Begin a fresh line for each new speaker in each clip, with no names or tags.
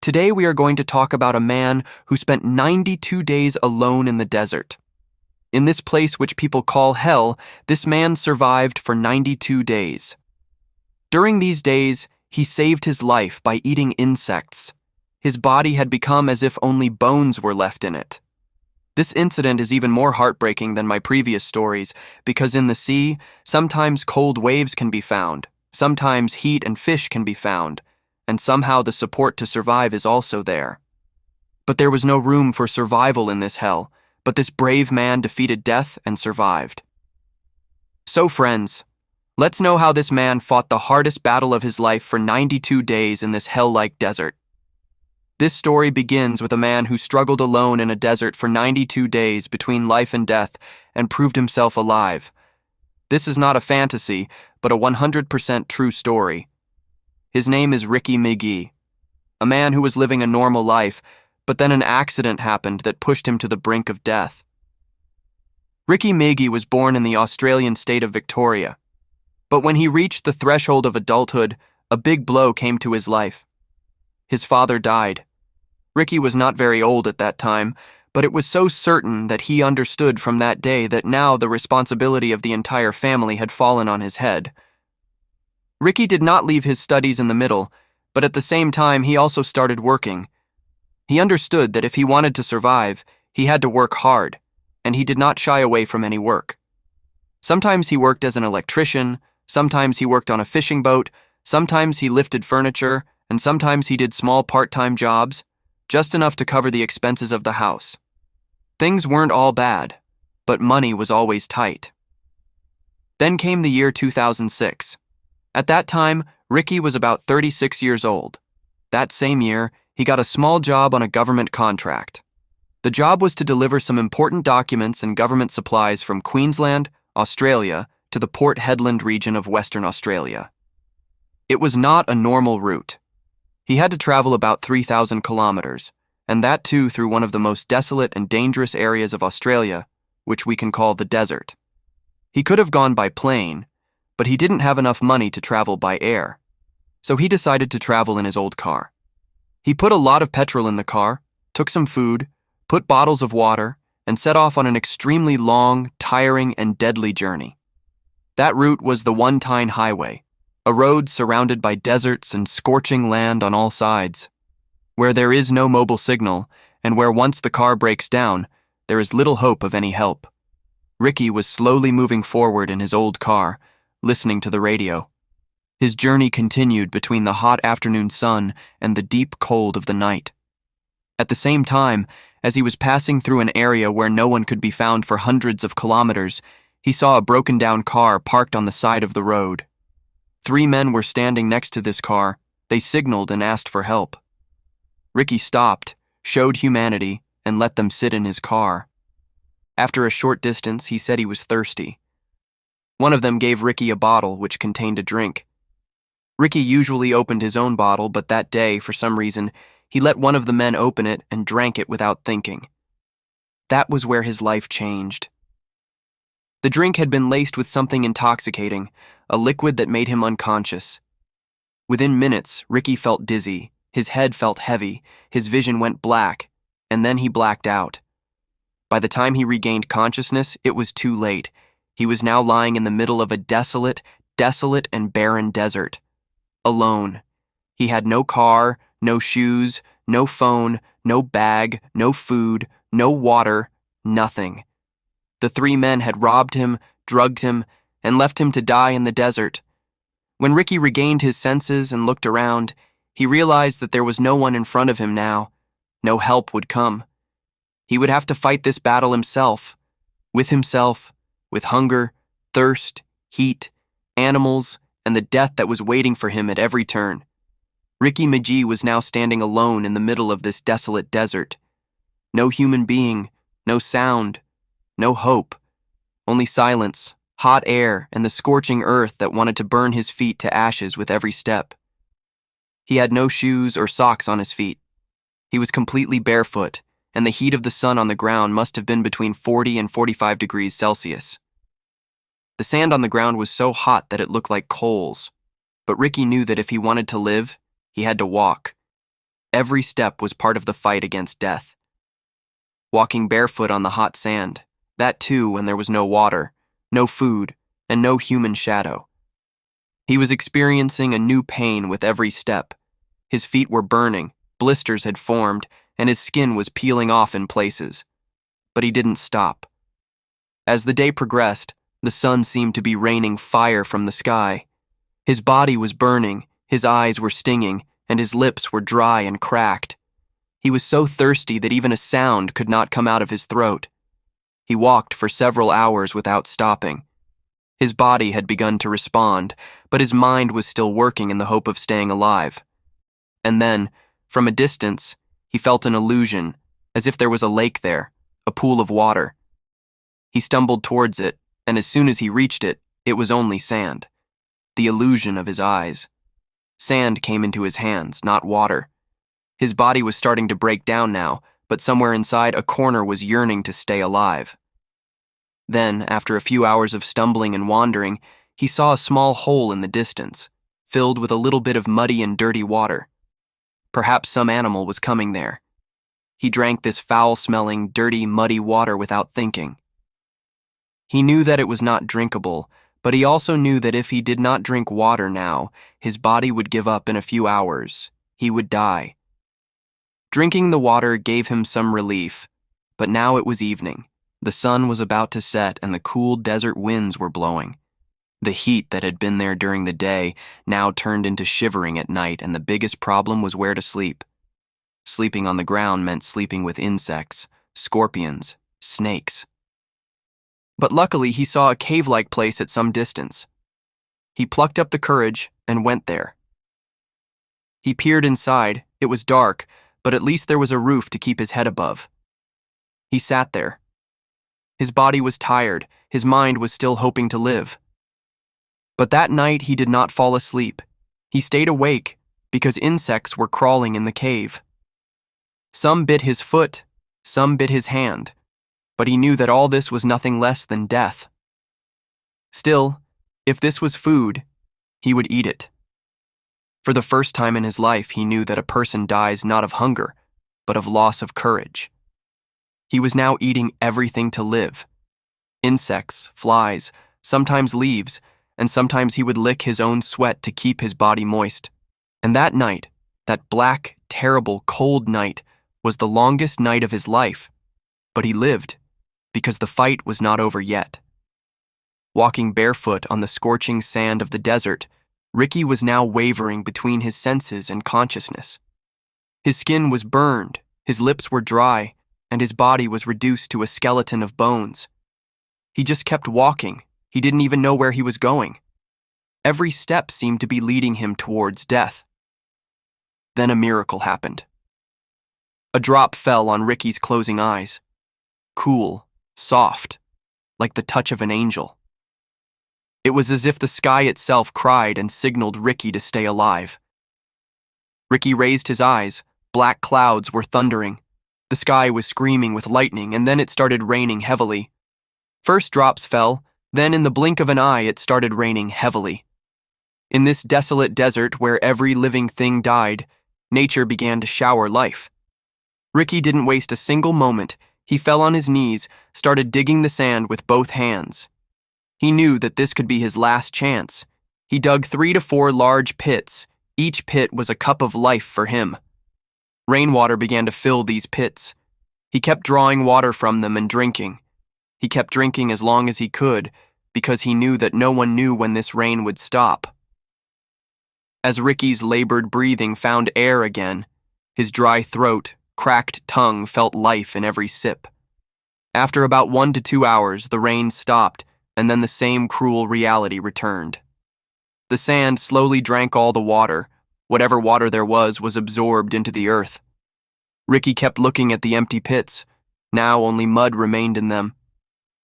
Today we are going to talk about a man who spent 92 days alone in the desert. In this place which people call hell, this man survived for 92 days. During these days, he saved his life by eating insects. His body had become as if only bones were left in it. This incident is even more heartbreaking than my previous stories because in the sea, sometimes cold waves can be found, sometimes heat and fish can be found, and somehow the support to survive is also there. But there was no room for survival in this hell, but this brave man defeated death and survived. So friends, let's know how this man fought the hardest battle of his life for 92 days in this hell-like desert. This story begins with a man who struggled alone in a desert for 92 days between life and death and proved himself alive. This is not a fantasy, but a 100% true story. His name is Ricky McGee, a man who was living a normal life, but then an accident happened that pushed him to the brink of death. Ricky McGee was born in the Australian state of Victoria, but when he reached the threshold of adulthood, a big blow came to his life. His father died. Ricky was not very old at that time, but it was so certain that he understood from that day that now the responsibility of the entire family had fallen on his head. Ricky did not leave his studies in the middle, but at the same time he also started working. He understood that if he wanted to survive, he had to work hard, and he did not shy away from any work. Sometimes he worked as an electrician, sometimes he worked on a fishing boat, sometimes he lifted furniture, and sometimes he did small part-time jobs, just enough to cover the expenses of the house. Things weren't all bad, but money was always tight. Then came the year 2006. At that time, Ricky was about 36 years old. That same year, he got a small job on a government contract. The job was to deliver some important documents and government supplies from Queensland, Australia, to the Port Hedland region of Western Australia. It was not a normal route. He had to travel about 3,000 kilometers, and that too through one of the most desolate and dangerous areas of Australia, which we can call the desert. He could have gone by plane, but he didn't have enough money to travel by air, so he decided to travel in his old car. He put a lot of petrol in the car, took some food, put bottles of water, and set off on an extremely long, tiring, and deadly journey. That route was the One Tyne Highway, a road surrounded by deserts and scorching land on all sides, where there is no mobile signal and where once the car breaks down, there is little hope of any help. Ricky was slowly moving forward in his old car, listening to the radio. His journey continued between the hot afternoon sun and the deep cold of the night. At the same time, as he was passing through an area where no one could be found for hundreds of kilometers, he saw a broken-down car parked on the side of the road. 3 men were standing next to this car. They signaled and asked for help. Ricky stopped, showed humanity, and let them sit in his car. After a short distance, he said he was thirsty. One of them gave Ricky a bottle which contained a drink. Ricky usually opened his own bottle, but that day, for some reason, he let one of the men open it and drank it without thinking. That was where his life changed. The drink had been laced with something intoxicating, a liquid that made him unconscious. Within minutes, Ricky felt dizzy, his head felt heavy, his vision went black, and then he blacked out. By the time he regained consciousness, it was too late. He was now lying in the middle of a desolate and barren desert. Alone. He had no car, no shoes, no phone, no bag, no food, no water, nothing. The 3 men had robbed him, drugged him, and left him to die in the desert. When Ricky regained his senses and looked around, he realized that there was no one in front of him now. No help would come. He would have to fight this battle himself, with hunger, thirst, heat, animals, and the death that was waiting for him at every turn. Ricky McGee was now standing alone in the middle of this desolate desert. No human being, no sound, no hope, only silence, hot air, and the scorching earth that wanted to burn his feet to ashes with every step. He had no shoes or socks on his feet. He was completely barefoot, and the heat of the sun on the ground must have been between 40 and 45 degrees Celsius. The sand on the ground was so hot that it looked like coals, but Ricky knew that if he wanted to live, he had to walk. Every step was part of the fight against death. Walking barefoot on the hot sand, that too when there was no water, no food, and no human shadow. He was experiencing a new pain with every step. His feet were burning, blisters had formed, and his skin was peeling off in places. But he didn't stop. As the day progressed, the sun seemed to be raining fire from the sky. His body was burning, his eyes were stinging, and his lips were dry and cracked. He was so thirsty that even a sound could not come out of his throat. He walked for several hours without stopping. His body had begun to respond, but his mind was still working in the hope of staying alive. And then, from a distance, he felt an illusion, as if there was a lake there, a pool of water. He stumbled towards it, and as soon as he reached it, it was only sand. The illusion of his eyes. Sand came into his hands, not water. His body was starting to break down now, but somewhere inside a corner was yearning to stay alive. Then, after a few hours of stumbling and wandering, he saw a small hole in the distance, filled with a little bit of muddy and dirty water. Perhaps some animal was coming there. He drank this foul-smelling, dirty, muddy water without thinking. He knew that it was not drinkable, but he also knew that if he did not drink water now, his body would give up in a few hours. He would die. Drinking the water gave him some relief, but now it was evening. The sun was about to set and the cool desert winds were blowing. The heat that had been there during the day now turned into shivering at night, and the biggest problem was where to sleep. Sleeping on the ground meant sleeping with insects, scorpions, snakes. But luckily he saw a cave-like place at some distance. He plucked up the courage and went there. He peered inside. It was dark, but at least there was a roof to keep his head above. He sat there. His body was tired, his mind was still hoping to live. But that night he did not fall asleep. He stayed awake because insects were crawling in the cave. Some bit his foot, some bit his hand, but he knew that all this was nothing less than death. Still, if this was food, he would eat it. For the first time in his life, he knew that a person dies not of hunger, but of loss of courage. He was now eating everything to live. Insects, flies, sometimes leaves, and sometimes he would lick his own sweat to keep his body moist. And that night, that black, terrible, cold night, was the longest night of his life. But he lived, because the fight was not over yet. Walking barefoot on the scorching sand of the desert, Ricky was now wavering between his senses and consciousness. His skin was burned, his lips were dry, and his body was reduced to a skeleton of bones. He just kept walking. He didn't even know where he was going. Every step seemed to be leading him towards death. Then a miracle happened. A drop fell on Ricky's closing eyes. Cool, soft, like the touch of an angel. It was as if the sky itself cried and signaled Ricky to stay alive. Ricky raised his eyes. Black clouds were thundering. The sky was screaming with lightning, and then it started raining heavily. First drops fell, then in the blink of an eye it started raining heavily. In this desolate desert where every living thing died, nature began to shower life. Ricky didn't waste a single moment. He fell on his knees, started digging the sand with both hands. He knew that this could be his last chance. He dug 3 to 4 large pits. Each pit was a cup of life for him. Rainwater began to fill these pits. He kept drawing water from them and drinking. He kept drinking as long as he could, because he knew that no one knew when this rain would stop. As Ricky's labored breathing found air again, his dry throat, cracked tongue felt life in every sip. After about 1 to 2 hours, the rain stopped, and then the same cruel reality returned. The sand slowly drank all the water. Whatever water there was absorbed into the earth. Ricky kept looking at the empty pits. Now only mud remained in them.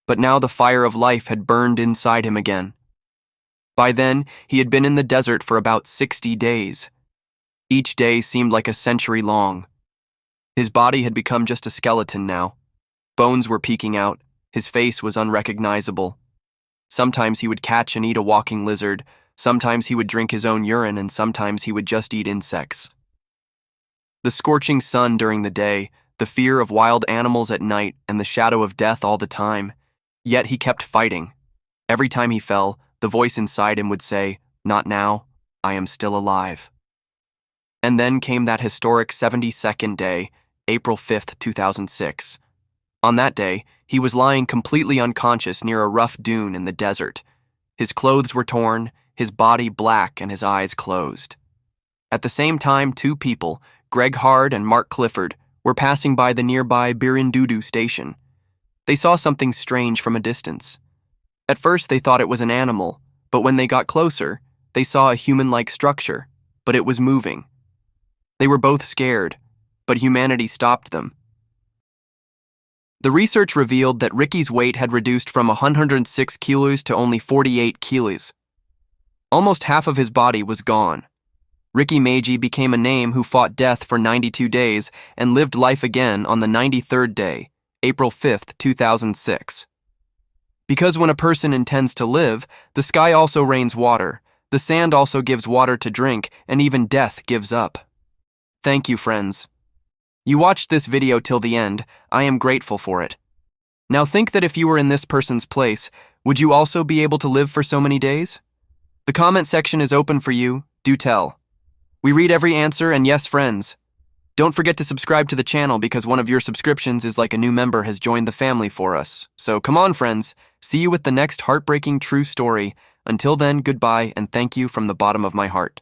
But now the fire of life had burned inside him again. By then, he had been in the desert for about 60 days. Each day seemed like a century long. His body had become just a skeleton now. Bones were peeking out. His face was unrecognizable. Sometimes he would catch and eat a walking lizard. Sometimes he would drink his own urine, and sometimes he would just eat insects. The scorching sun during the day, the fear of wild animals at night, and the shadow of death all the time. Yet he kept fighting. Every time he fell, the voice inside him would say, "Not now, I am still alive." And then came that historic 72nd day, April 5th, 2006. On that day, he was lying completely unconscious near a rough dune in the desert. His clothes were torn, his body black, and his eyes closed. At the same time, two people, Greg Hard and Mark Clifford, were passing by the nearby Birindudu station. They saw something strange from a distance. At first, they thought it was an animal, but when they got closer, they saw a human-like structure, but it was moving. They were both scared, but humanity stopped them. The research revealed that Ricky's weight had reduced from 106 kilos to only 48 kilos. Almost half of his body was gone. Ricky Meiji became a name who fought death for 92 days and lived life again on the 93rd day, April 5th, 2006. Because when a person intends to live, the sky also rains water, the sand also gives water to drink, and even death gives up. Thank you, friends. You watched this video till the end. I am grateful for it. Now think that if you were in this person's place, would you also be able to live for so many days? The comment section is open for you. Do tell. We read every answer, and yes, friends, don't forget to subscribe to the channel because one of your subscriptions is like a new member has joined the family for us. So come on, friends. See you with the next heartbreaking true story. Until then, goodbye, and thank you from the bottom of my heart.